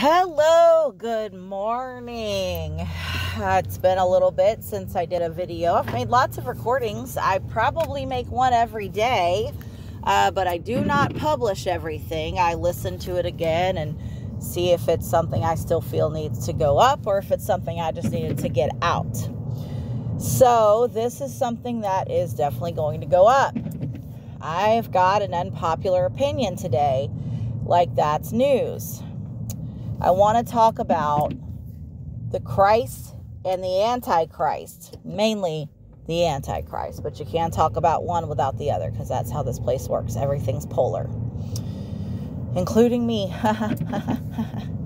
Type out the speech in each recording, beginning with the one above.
Hello, good morning. It's been a little bit since I did a video. I've made lots of recordings. I probably make one every day, but I do not publish everything. I listen to it again and see if it's something I still feel needs to go up or if it's something I just needed to get out. So this is something that is definitely going to go up. I've got an unpopular opinion today, like that's news. I want to talk about the Kryst and the anti-Kryst, mainly the antichrist, but you can't talk about one without the other because that's how this place works. Everything's polar, including me.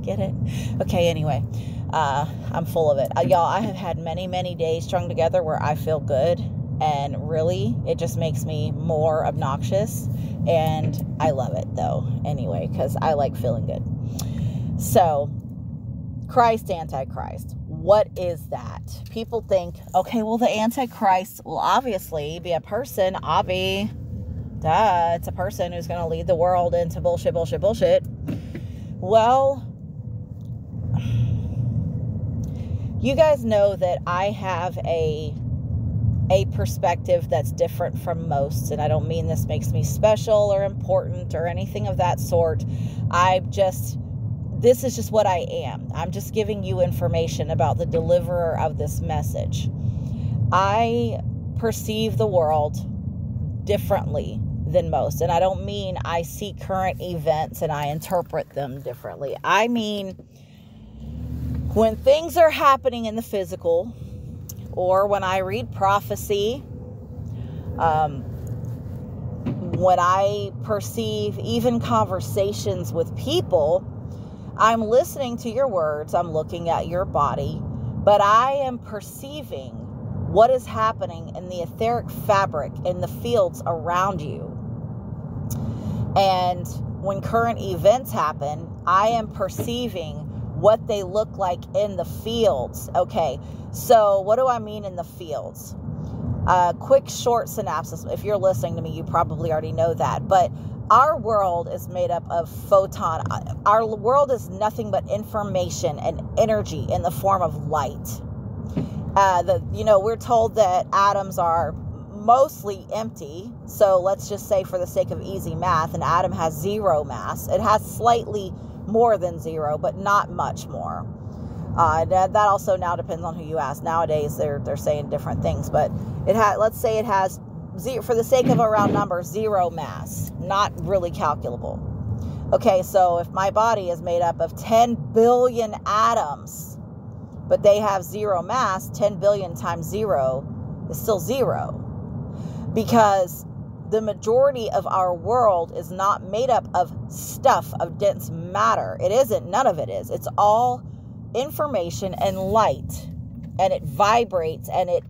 Get it? Okay, anyway, I'm full of it. Y'all, I have had many days strung together where I feel good, and really, it just makes me more obnoxious, and I love it, though, anyway, because I like feeling good. So, Kryst, antichrist. What is that? People think, okay, well, the antichrist will obviously be a person. Duh, it's a person who's going to lead the world into bullshit. Well, you guys know that I have a perspective that's different from most, and I don't mean this makes me special or important or anything of that sort. This is just what I am. I'm just giving you information about the deliverer of this message. I perceive the world differently than most. And I don't mean I see current events and I interpret them differently. I mean, when things are happening in the physical, or when I read prophecy, when I perceive even conversations with people, I'm listening to your words, I'm looking at your body, but I am perceiving what is happening in the etheric fabric in the fields around you. And when current events happen, I am perceiving what they look like in the fields. Okay, so what do I mean in the fields? Quick, short synopsis. If you're listening to me, you probably already know that, but our world is made up of photon. Our world is nothing but information and energy in the form of light. We're told that atoms are mostly empty. So let's just say, for the sake of easy math, an atom has zero mass. It has slightly more than zero, but not much more. That also now depends on who you ask. Nowadays, they're saying different things, but let's say it has zero, for the sake of a round number, zero mass, not really calculable. Okay, so if my body is made up of 10 billion atoms, but they have zero mass, 10 billion times zero is still zero. Because the majority of our world is not made up of stuff, of dense matter. It isn't. None of it is. It's all information and light. And it vibrates and it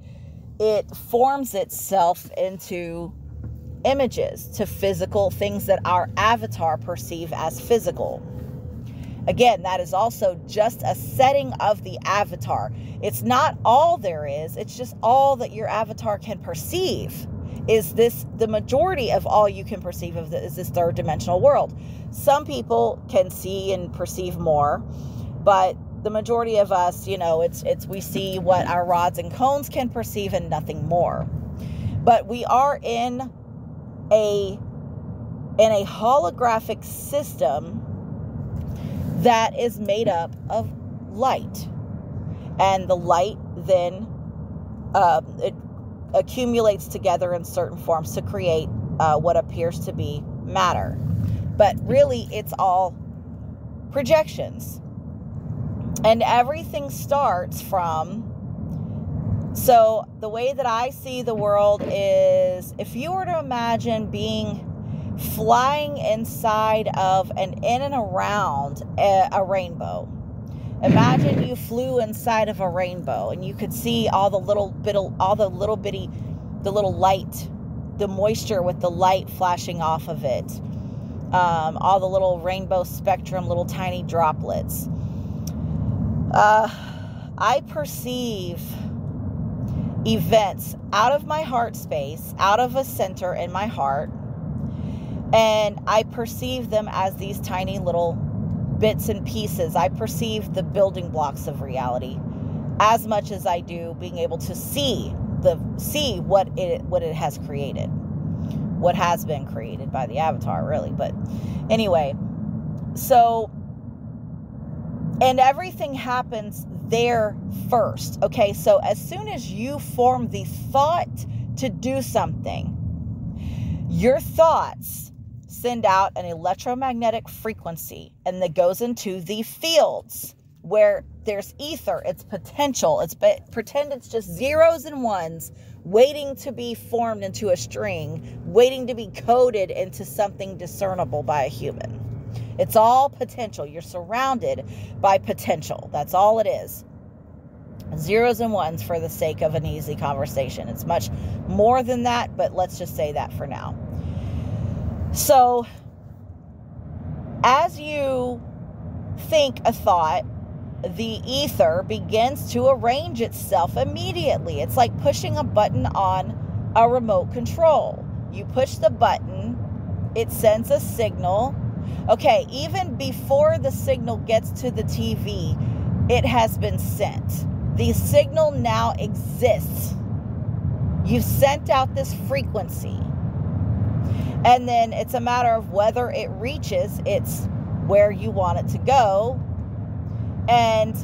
forms itself into images, to physical things that our avatar perceive as physical. Again, that is also just a setting of the avatar. It's not all there is. It's just all that your avatar can perceive. The majority of all you can perceive of is this third dimensional world. Some people can see and perceive more, but the majority of us, we see what our rods and cones can perceive and nothing more. But we are in a holographic system that is made up of light. And the light then it accumulates together in certain forms to create what appears to be matter. But really, it's all projections. And everything starts from, so the way that I see the world is, if you were to imagine flying inside of and in and around a rainbow. Imagine you flew inside of a rainbow and you could see all the little light, the moisture with the light flashing off of it. All the little rainbow spectrum, little tiny droplets. I perceive events out of my heart space, out of a center in my heart, and I perceive them as these tiny little bits and pieces. I perceive the building blocks of reality as much as I do being able to see what it has created, what has been created by the avatar, really. But anyway, so, and everything happens there first. Okay, so as soon as you form the thought to do something, your thoughts send out an electromagnetic frequency, and that goes into the fields where there's ether. It's potential. Pretend it's just zeros and ones waiting to be formed into a string, waiting to be coded into something discernible by a human. It's all potential. You're surrounded by potential. That's all it is. Zeros and ones for the sake of an easy conversation. It's much more than that, but let's just say that for now. So, as you think a thought, the ether begins to arrange itself immediately. It's like pushing a button on a remote control. You push the button, it sends a signal. Okay, even before the signal gets to the TV, it has been sent. The signal now exists. You've sent out this frequency. And then it's a matter of whether it reaches its where you want it to go, and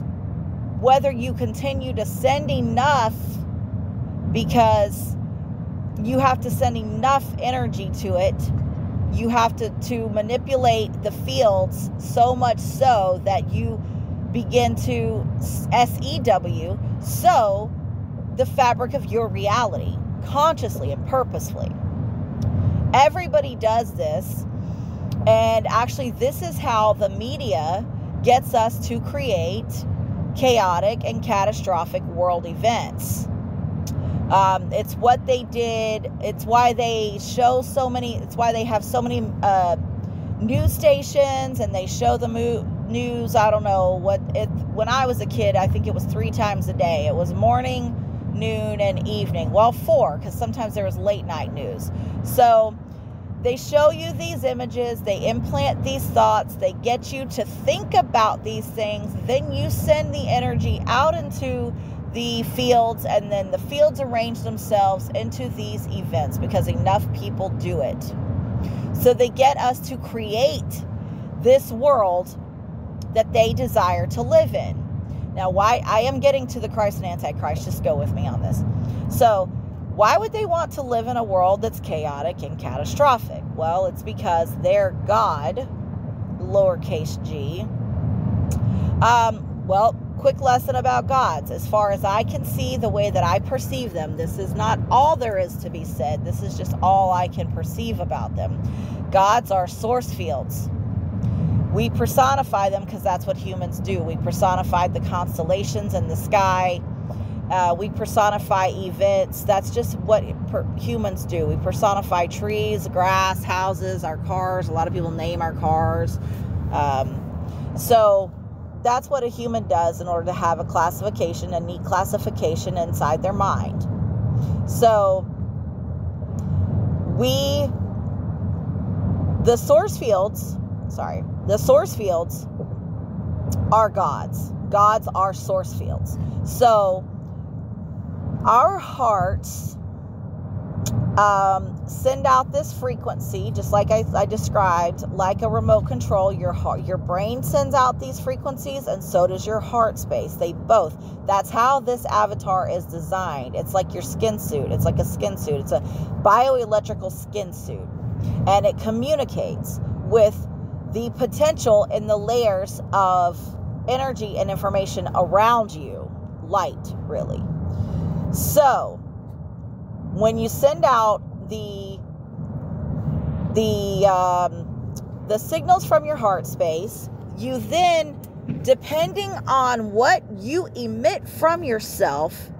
whether you continue to send enough, because you have to send enough energy to it. You have to manipulate the fields so much so that you begin to SEW, so the fabric of your reality, consciously and purposefully. Everybody does this, and actually this is how the media gets us to create chaotic and catastrophic world events. It's what they did. It's why they show so many. It's why they have so many news stations, and they show the news. I don't know when I was a kid, I think it was 3 times a day. It was morning, noon, and evening. Well, 4, because sometimes there was late night news. So they show you these images, they implant these thoughts, they get you to think about these things, then you send the energy out into the fields, and then the fields arrange themselves into these events because enough people do it. So they get us to create this world that they desire to live in. Now, why I am getting to the Kryst and anti-Kryst, just go with me on this. So, why would they want to live in a world that's chaotic and catastrophic? Well, it's because their God, lowercase g, well, quick lesson about gods. As far as I can see, the way that I perceive them, this is not all there is to be said. This is just all I can perceive about them. Gods are source fields. We personify them because that's what humans do. We personified the constellations and the sky. We personify events. That's just what humans do. We personify trees, grass, houses, our cars. A lot of people name our cars. So that's what a human does in order to have a classification, a neat classification inside their mind. So the source fields are gods. Gods are source fields. So our hearts send out this frequency, just like I described, like a remote control. Your brain sends out these frequencies, and so does your heart space. They both. That's how this avatar is designed. It's like your skin suit. It's like a skin suit. It's a bioelectrical skin suit, and it communicates with the potential in the layers of energy and information around you. Light, really. So when you send out the signals from your heart space, you then, depending on what you emit from yourself,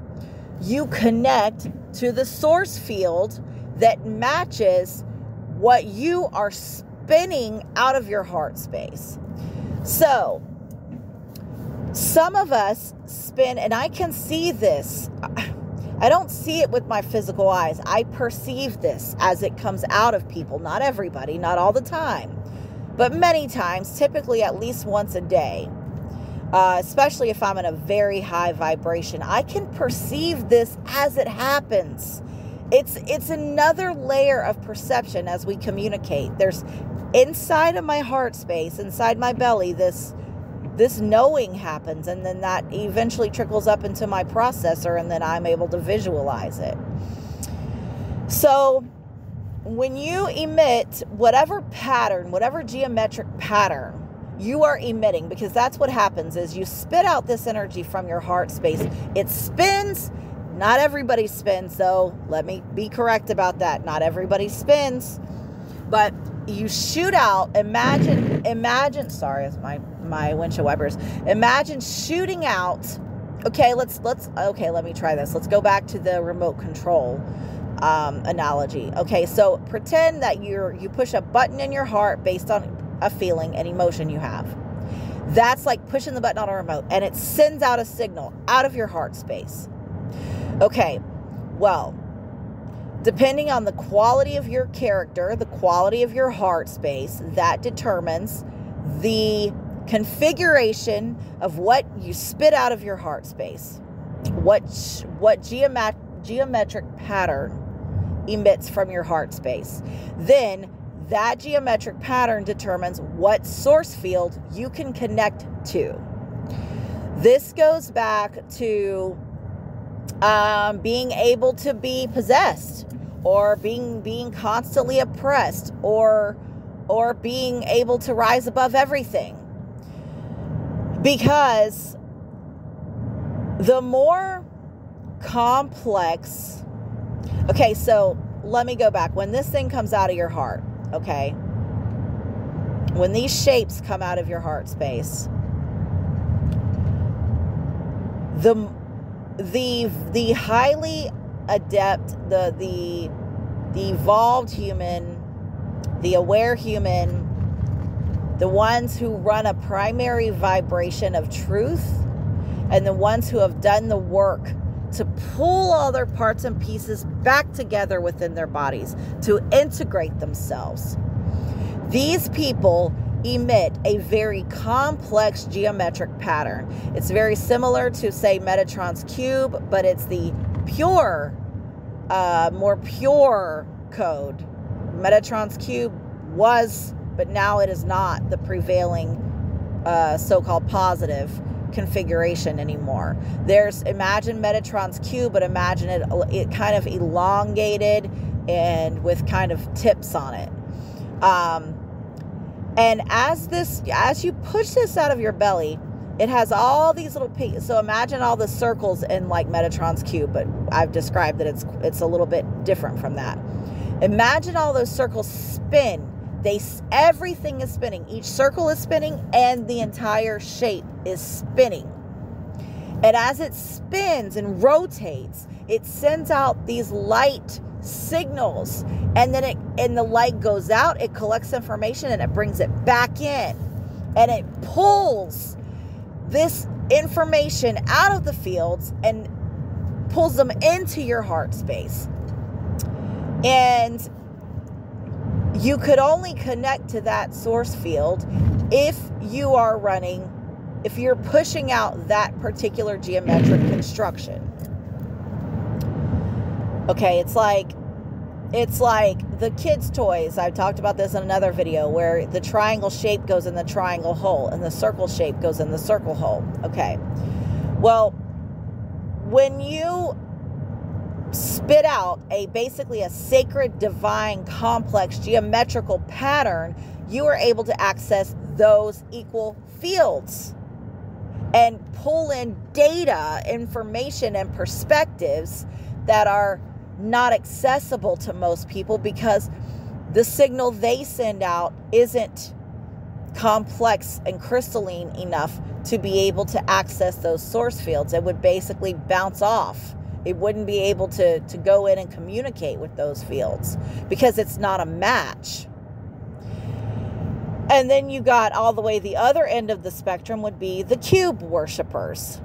you connect to the source field that matches what you are spinning out of your heart space. So some of us spin, and I can see this. I don't see it with my physical eyes. I perceive this as it comes out of people. Not everybody, not all the time. but many times, typically at least once a day, especially if I'm in a very high vibration, I can perceive this as it happens. It's another layer of perception as we communicate. There's inside of my heart space, inside my belly, this knowing happens, and then that eventually trickles up into my processor, and then I'm able to visualize it. So when you emit whatever pattern, whatever geometric pattern you are emitting, because that's what happens, is you spit out this energy from your heart space. It spins. Not everybody spins, though. Let me be correct about that. Not everybody spins. But you shoot out, imagine, sorry, it's my windshield wipers. Imagine shooting out, okay, let me try this. Let's go back to the remote control analogy. Okay, so pretend that you push a button in your heart based on a feeling and emotion you have. That's like pushing the button on a remote, and it sends out a signal out of your heart space. Okay, well, depending on the quality of your character, the quality of your heart space, that determines the configuration of what you spit out of your heart space. What geometric pattern emits from your heart space. Then that geometric pattern determines what source field you can connect to. This goes back to being able to be possessed, or being constantly oppressed, or being able to rise above everything. Because the more complex, okay, so let me go back. When this thing comes out of your heart, okay, when these shapes come out of your heart space, the highly adept, the evolved human, the aware human, the ones who run a primary vibration of truth, and the ones who have done the work to pull all their parts and pieces back together within their bodies, to integrate themselves. These people emit a very complex geometric pattern. It's very similar to, say, Metatron's cube, but it's the pure, more pure code. Metatron's cube was, but now it is not the prevailing so-called positive configuration anymore. Imagine Metatron's cube, but imagine it kind of elongated and with kind of tips on it. And as you push this out of your belly, it has all these little pieces. So imagine all the circles in like Metatron's cube, but I've described that it's a little bit different from that. Imagine all those circles spin. Everything is spinning. Each circle is spinning, and the entire shape is spinning. And as it spins and rotates, it sends out these light signals, and then the light goes out, it collects information, and it brings it back in, and it pulls this information out of the fields and pulls them into your heart space. And you could only connect to that source field if you're pushing out that particular geometric construction. Okay, it's like the kids' toys. I've talked about this in another video, where the triangle shape goes in the triangle hole and the circle shape goes in the circle hole. Okay, well, when you spit out basically a sacred, divine, complex geometrical pattern, you are able to access those equal fields and pull in data, information, and perspectives that are not accessible to most people, because the signal they send out isn't complex and crystalline enough to be able to access those source fields. It would basically bounce off. It wouldn't be able to go in and communicate with those fields, because it's not a match. And then you got all the way the other end of the spectrum would be the cube worshipers.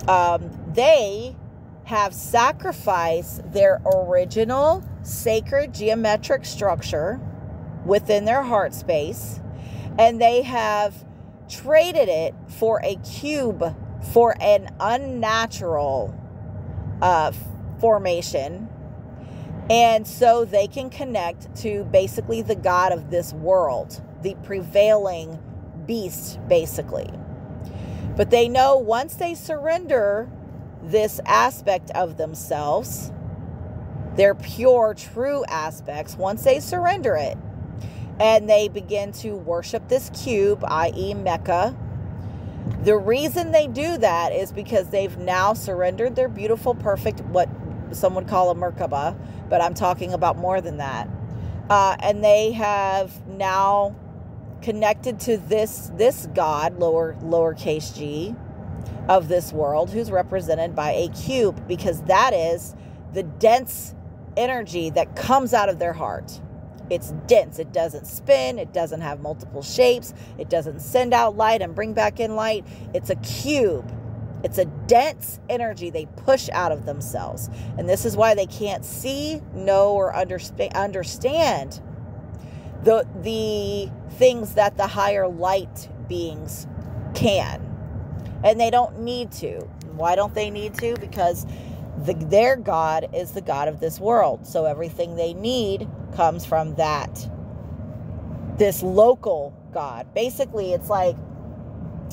They have sacrificed their original sacred geometric structure within their heart space, And they have traded it for a cube for an unnatural formation. And so they can connect to basically the God of this world, the prevailing beast, basically. But they know once they surrender this aspect of themselves, their pure, true aspects, once they surrender it, and they begin to worship this cube, i.e. Mecca, the reason they do that is because they've now surrendered their beautiful, perfect, what some would call a Merkaba, but I'm talking about more than that. And they have now connected to this God, lowercase g, of this world, who's represented by a cube, because that is the dense energy that comes out of their heart. It's dense. It doesn't spin. It doesn't have multiple shapes. It doesn't send out light and bring back in light. It's a cube. It's a dense energy they push out of themselves. And this is why they can't see, know, or understand the things that the higher light beings can. And they don't need to. Why don't they need to? Because their God is the God of this world. So everything they need comes from this local God. Basically, it's like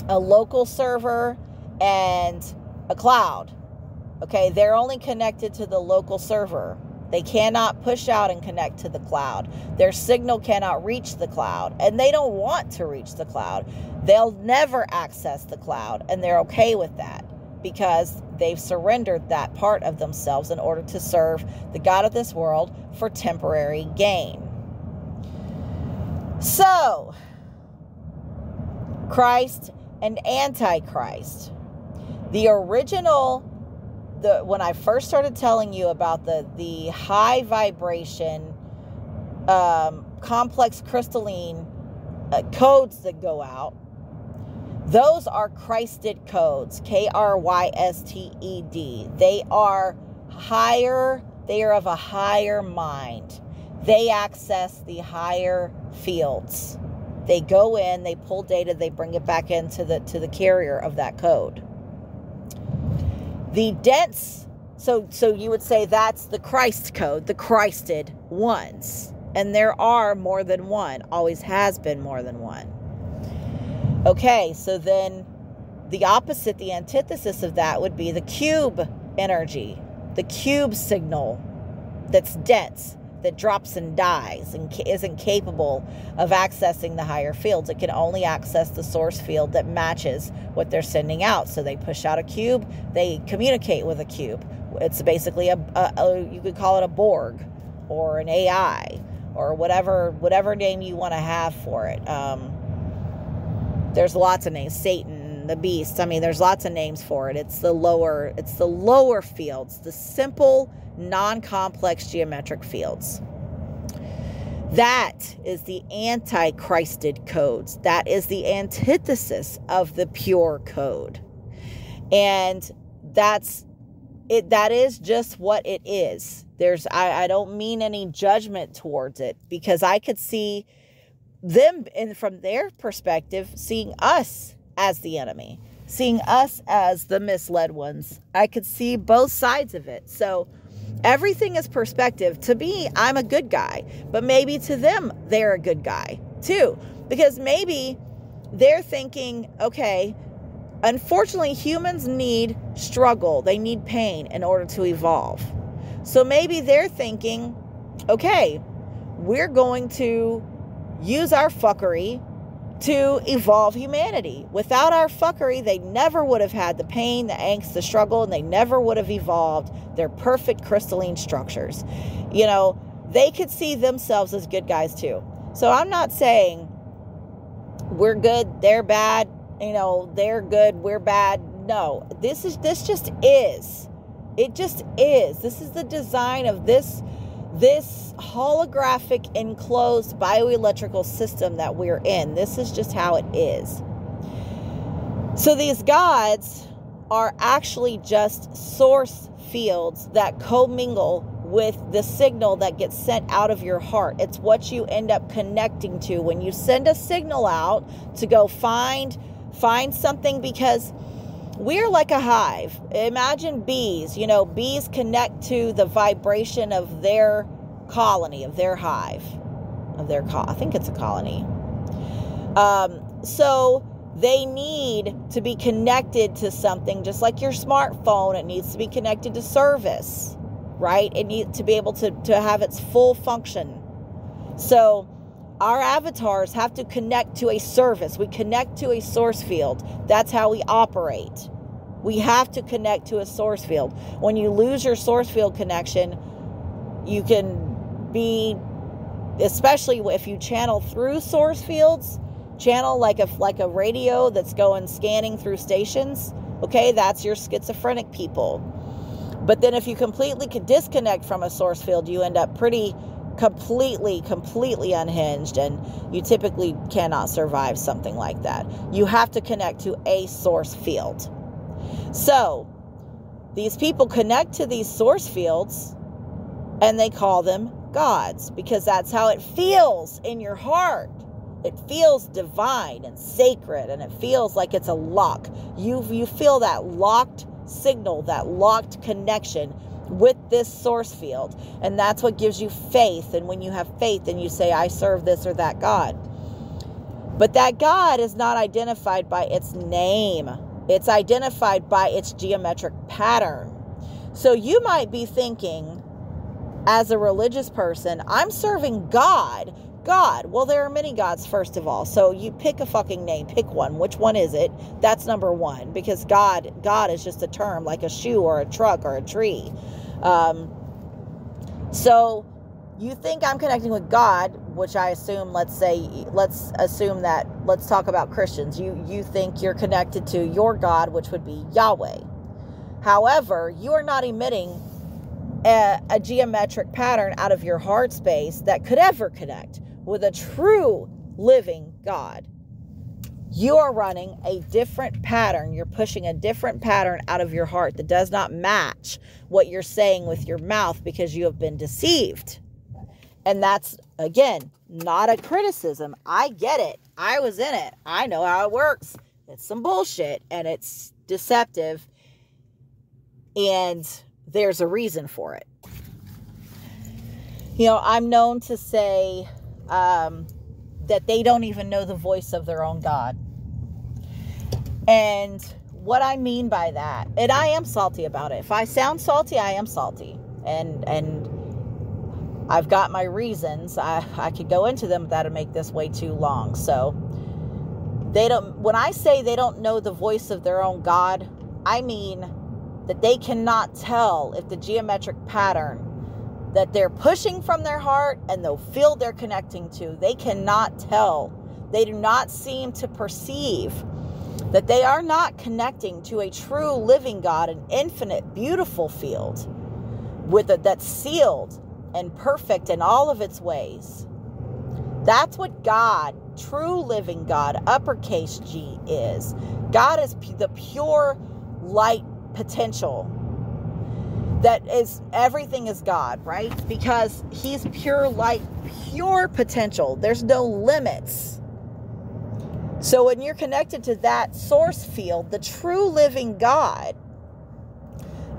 a local server and a cloud. Okay, they're only connected to the local server. They cannot push out and connect to the cloud. Their signal cannot reach the cloud, and they don't want to reach the cloud. They'll never access the cloud, and they're okay with that because they've surrendered that part of themselves in order to serve the God of this world for temporary gain. So, Christ and antichrist. The original, when I first started telling you about the high vibration, complex crystalline codes that go out, those are Christed codes, Krysted. They are higher, they are of a higher mind. They access the higher fields. They go in, they pull data, they bring it back into the carrier of that code. The dense, so you would say that's the Christ code, the Christed ones. And there are more than one, always has been more than one. Okay, so then the opposite, the antithesis of that would be the cube energy, the cube signal that's dense, that drops and dies and isn't capable of accessing the higher fields. It can only access the source field that matches what they're sending out. So they push out a cube, they communicate with a cube. It's basically you could call it a Borg or an AI or whatever name you want to have for it. There's lots of names, Satan, the beast. I mean, there's lots of names for it. It's the lower fields, the simple, non-complex geometric fields. That is the anti-Christed codes. That is the antithesis of the pure code. And that's it. That is just what it is. I don't mean any judgment towards it, because I could see them, and from their perspective, seeing us as the enemy, seeing us as the misled ones. I could see both sides of it. So everything is perspective. To me, I'm a good guy, but maybe to them, they're a good guy too, because maybe they're thinking, okay, unfortunately, humans need struggle. They need pain in order to evolve. So maybe they're thinking, okay, we're going to use our fuckery to evolve humanity. Without our fuckery, they never would have had the pain, the angst, the struggle, and they never would have evolved their perfect crystalline structures. You know, they could see themselves as good guys too. So I'm not saying we're good, they're bad, you know, they're good, we're bad. No, this just is. It just is. This is the design of this holographic enclosed bioelectrical system that we're in. This is just how it is. So these gods are actually just source fields that commingle with the signal that gets sent out of your heart. It's what you end up connecting to when you send a signal out to go find something, because we're like a hive. Imagine bees. Bees connect to the vibration of their colony, of their hive, I think it's a colony. So they need to be connected to something, just like your smartphone. It needs to be connected to service, right? It needs to be able to have its full function. So our avatars have to connect to a service. We connect to a source field. That's how we operate. We have to connect to a source field. When you lose your source field connection, you can be, especially if you channel through source fields, channel like a radio that's going scanning through stations. Okay, that's your schizophrenic people. But then if you completely disconnect from a source field, you end up completely unhinged, and you typically cannot survive something like that. You have to connect to a source field. So these people connect to these source fields and they call them gods, because that's how it feels in your heart. It feels divine and sacred, and it feels like it's a lock. You feel that locked signal, that locked connection with this source field. And that's what gives you faith. And when you have faith, then you say, I serve this or that God. But that God is not identified by its name. It's identified by its geometric pattern. So you might be thinking, as a religious person, I'm serving God. Well, there are many gods, first of all. So you pick a fucking name, pick one. Which one is it? That's number one, because God is just a term, like a shoe or a truck or a tree. So you think I'm connecting with God, which I assume, let's talk about Christians. You think you're connected to your God, which would be Yahweh. However, you are not emitting a geometric pattern out of your heart space that could ever connect with a true living God. You are running a different pattern. You're pushing a different pattern out of your heart that does not match what you're saying with your mouth, because you have been deceived. And that's, again, not a criticism. I get it. I was in it. I know how it works. It's some bullshit, and it's deceptive, and there's a reason for it. I'm known to say that they don't even know the voice of their own God. And what I mean by that, and I am salty about it. If I sound salty, I am salty. And I've got my reasons. I could go into them, but that'd make this way too long. So when I say they don't know the voice of their own God, I mean that they cannot tell if the geometric pattern that they're pushing from their heart and the field they're connecting to, they cannot tell. They do not seem to perceive that they are not connecting to a true living God, an infinite, beautiful field that's sealed and perfect in all of its ways. That's what God, true living God, uppercase G, is. God is the pure light potential. That is, everything is God, right? Because he's pure light, pure potential. There's no limits. So when you're connected to that source field, the true living God,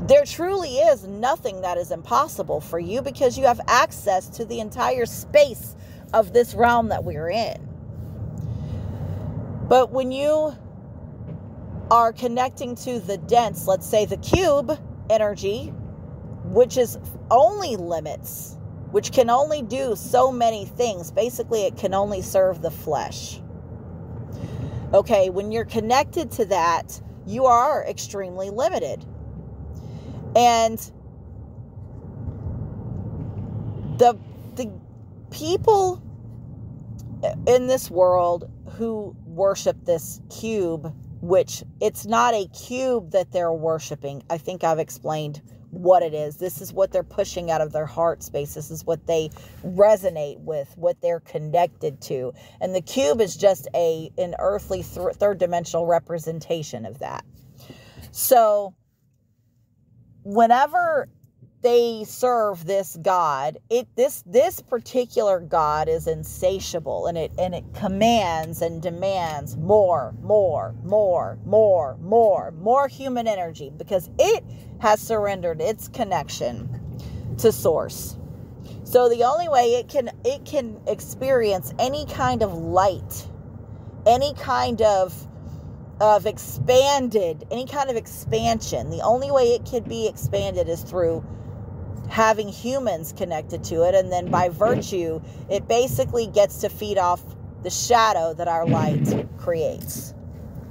there truly is nothing that is impossible for you, because you have access to the entire space of this realm that we're in. But when you are connecting to the dense, let's say the cube energy, which is only limits, which can only do so many things. Basically, it can only serve the flesh. Okay, when you're connected to that, you are extremely limited. And the people in this world who worship this cube, which it's not a cube that they're worshiping. I think I've explained what it is. This is what they're pushing out of their heart space. This is what they resonate with, what they're connected to. And the cube is just an earthly third dimensional representation of that. So whenever they serve this God. This particular God is insatiable, and it commands and demands more human energy, because it has surrendered its connection to source. So the only way it can experience any kind of light, any kind of expanded, any kind of expansion, the only way it can be expanded is through having humans connected to it. And then by virtue, it basically gets to feed off the shadow that our light creates,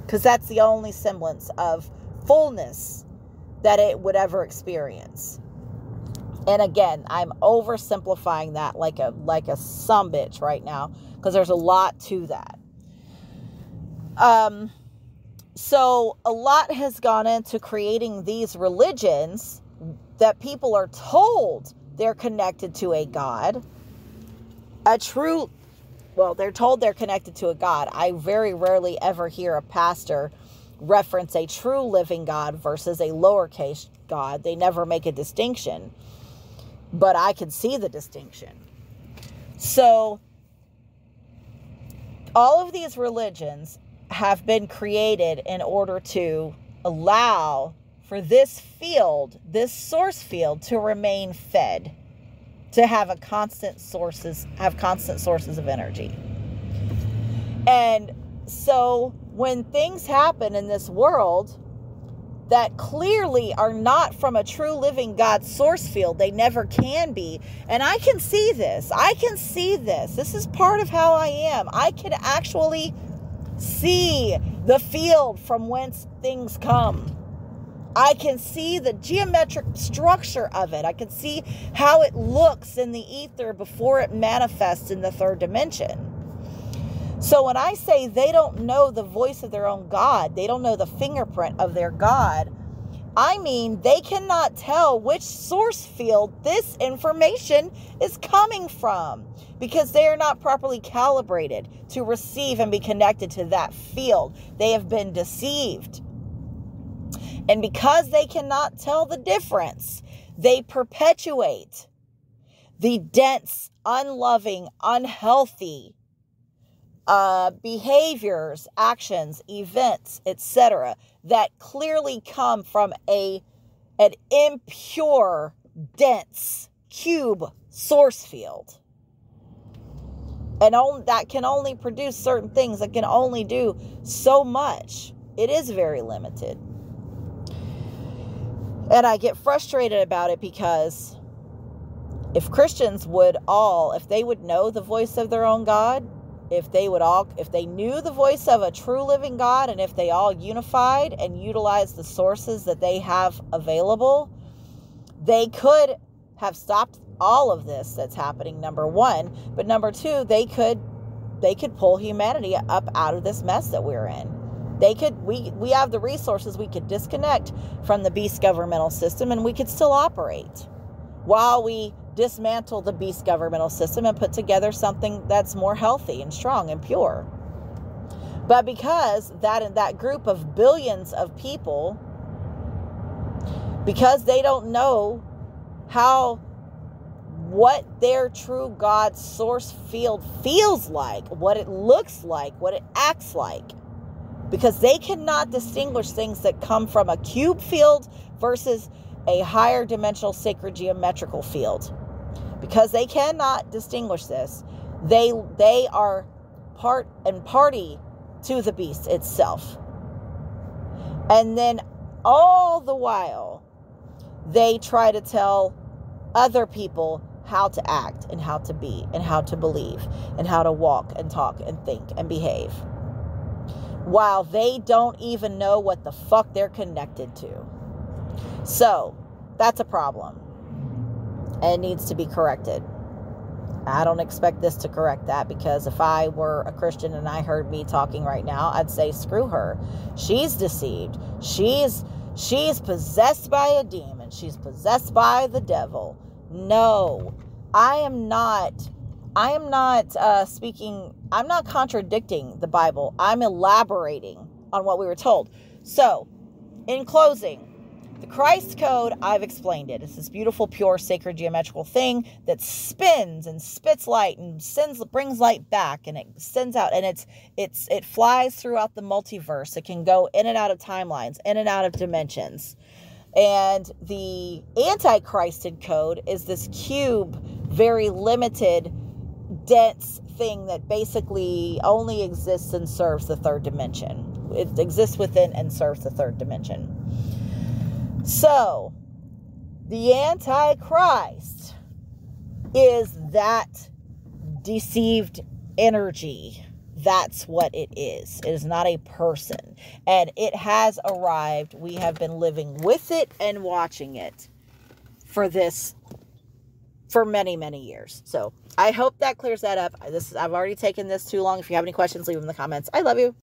because that's the only semblance of fullness that it would ever experience. And again, I'm oversimplifying that like a sumbitch right now, because there's a lot to that. So a lot has gone into creating these religions that people are told they're connected to a God. They're told they're connected to a God. I very rarely ever hear a pastor reference a true living God versus a lowercase God. They never make a distinction, but I can see the distinction. So all of these religions have been created in order to allow for this field, this source field, to remain fed, to have constant sources of energy. And so when things happen in this world that clearly are not from a true living God source field, they never can be. And I can see this. This is part of how I am. I can actually see the field from whence things come. I can see the geometric structure of it. I can see how it looks in the ether before it manifests in the third dimension. So when I say they don't know the voice of their own God, they don't know the fingerprint of their God, I mean they cannot tell which source field this information is coming from, because they are not properly calibrated to receive and be connected to that field. They have been deceived. And because they cannot tell the difference, they perpetuate the dense, unloving, unhealthy behaviors, actions, events, etc., that clearly come from an impure, dense, cube source field. And that can only produce certain things, that can only do so much. It is very limited. And I get frustrated about it, because if Christians if they would know the voice of their own God, if they knew the voice of a true living God, and if they all unified and utilized the sources that they have available, they could have stopped all of this that's happening, number one. But number two, they could pull humanity up out of this mess that we're in. We have the resources. We could disconnect from the beast governmental system, and we could still operate while we dismantle the beast governmental system and put together something that's more healthy and strong and pure. But because that group of billions of people, because they don't know what their true God source field feels like, what it looks like, what it acts like, because they cannot distinguish things that come from a cube field versus a higher dimensional sacred geometrical field. Because they cannot distinguish this, they are part and party to the beast itself. And then all the while, they try to tell other people how to act and how to be and how to believe and how to walk and talk and think and behave, while they don't even know what the fuck they're connected to. So that's a problem, and it needs to be corrected. I don't expect this to correct that, because if I were a Christian and I heard me talking right now, I'd say, screw her. She's deceived. She's possessed by a demon. She's possessed by the devil. No, I am not speaking. I'm not contradicting the Bible. I'm elaborating on what we were told. So, in closing, The Kryst code, I've explained it. It's this beautiful, pure, sacred geometrical thing that spins and spits light and brings light back, and it sends out, and it flies throughout the multiverse. It can go in and out of timelines, in and out of dimensions. And the anti-Krysted code is this cube, very limited, dense thing that basically only exists and serves the third dimension. It exists within and serves the third dimension. So, the Antichrist is that deceived energy. That's what it is. It is not a person. And it has arrived. We have been living with it and watching it for many, many years. So, I hope that clears that up. I've already taken this too long. If you have any questions, leave them in the comments. I love you.